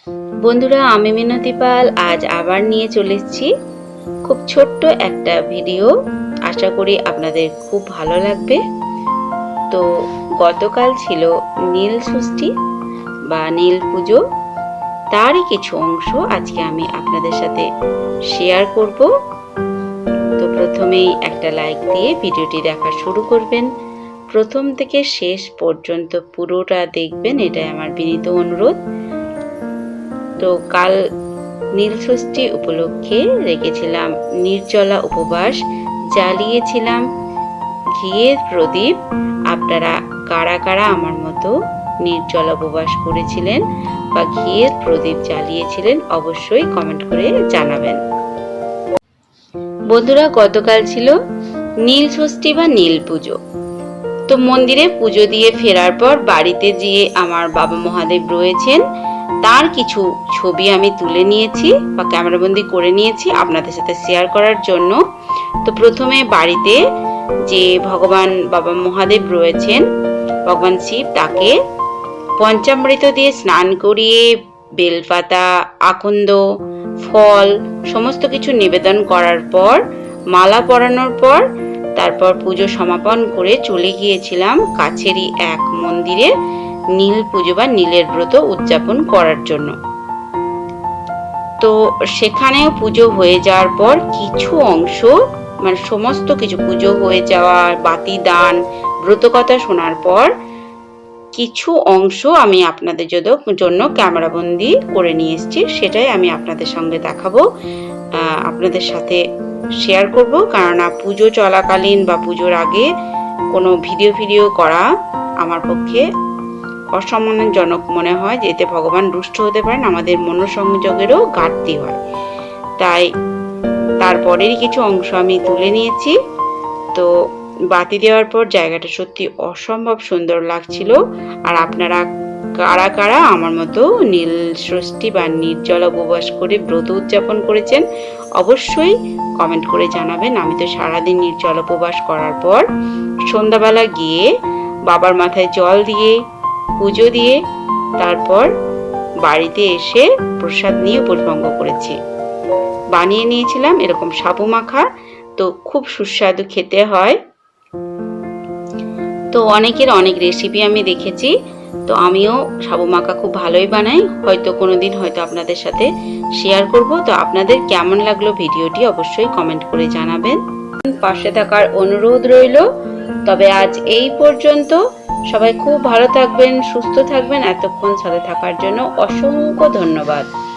বন্ধুরা, আমি মিনতি পাল আজ আবার নিয়ে চলে এসেছি খুব ছোট্ট একটা ভিডিও। আশা করি আপনাদের খুব ভালো লাগবে। তো গতকাল ছিল নীল ষষ্ঠী বা নীল পুজো, তারই কিছু অংশ আজকে আমি আপনাদের সাথে শেয়ার করব। তো প্রথমেই একটা লাইক দিয়ে ভিডিওটি দেখা শুরু করবেন। প্রথম থেকে শেষ পর্যন্ত পুরোটা দেখবেন, এটাই আমার বিনীত অনুরোধ। তো কাল নীল ষষ্ঠী উপলক্ষে রেখেছিলাম নির্জলা উপবাস, জ্বালিয়েছিলাম ঘিয়ের প্রদীপ। আপনারা কারা কারা আমার মতো নির্জলা উপবাস করেছিলেন বা ঘিয়ের প্রদীপ জ্বালিয়েছিলেন অবশ্যই কমেন্ট করে জানাবেন। বন্ধুরা, গতকাল ছিল নীল ষষ্ঠী বা নীল পুজো। তো মন্দিরে পুজো দিয়ে ফেরার পর বাড়িতে গিয়ে আমার বাবা মহাদেব রয়েছেন, তার কিছু ছবি আমি তুলে নিয়েছি বা ক্যামেরাবন্দি করে নিয়েছি আপনাদের সাথে শেয়ার করার জন্য। তো প্রথমে বাড়িতে যে ভগবান বাবা মহাদেব রয়েছেন, ভগবান শিব, তাকে পঞ্চামৃত দিয়ে স্নান করিয়ে বেলপাতা, আকন্দ, ফল সমস্ত কিছু নিবেদন করার পর, মালা পরানোর পর, তারপর পুজো সমাপন করে চলে গিয়েছিলাম কাছেরই এক মন্দিরে নীল পুজো বা নীলের ব্রত উদযাপন করার জন্য। তো সেখানেও পুজো হয়ে যাওয়ার পর কিছু অংশ, মানে সমস্ত কিছু পুজো হয়ে যাওয়া, বাতি দান, ব্রতকথা শোনার পর কিছু অংশ আমি আপনাদের জন্য ক্যামেরাবন্দি করে নিয়ে এসেছি, সেটাই আমি আপনাদের সঙ্গে দেখাবো, আপনাদের সাথে শেয়ার করব। কেননা পুজো চলাকালীন বা পুজোর আগে কোনো ভিডিও করা আমার পক্ষে অসম্মানজনক মনে হয়, যেতে ভগবান রুষ্ট হতে পারেন, আমাদের মনোসংযোগেরও ঘাটতি হয়। তাই তারপরেরই কিছু অংশ আমি তুলে নিয়েছি। তো বাতি দেওয়ার পর জায়গাটা সত্যি অসম্ভব সুন্দর লাগছিল। আর আপনারা কারা কারা আমার মতো নীল ষষ্ঠী বা নির্জলা উপবাস করে ব্রত উদযাপন করেছেন অবশ্যই কমেন্ট করে জানাবেন। আমি তো সারাদিন নির্জলা উপবাস করার পর সন্ধ্যাবেলা গিয়ে বাবার মাথায় জল দিয়ে পুজো দিয়ে তারপর বাড়িতে এসে প্রসাদ নিয়ে উপভোগ করেছি। বানিয়ে নিয়েছিলাম এরকম সাবু মাখা, তো খুব সুস্বাদু খেতে হয়। তো অনেকের অনেক রেসিপি আমি দেখেছি, তো আমিও সাবু মাখা খুব ভালোই বানাই, হয়তো কোনোদিন হয়তো আপনাদের সাথে শেয়ার করব। তো আপনাদের কেমন লাগলো ভিডিওটি অবশ্যই কমেন্ট করে জানাবেন, পাশে থাকার অনুরোধ রইল। তবে আজ এই পর্যন্ত। সবাই খুব ভালো থাকবেন, সুস্থ থাকবেন। এতক্ষণ সাথে থাকার জন্য অসংখ্য ধন্যবাদ।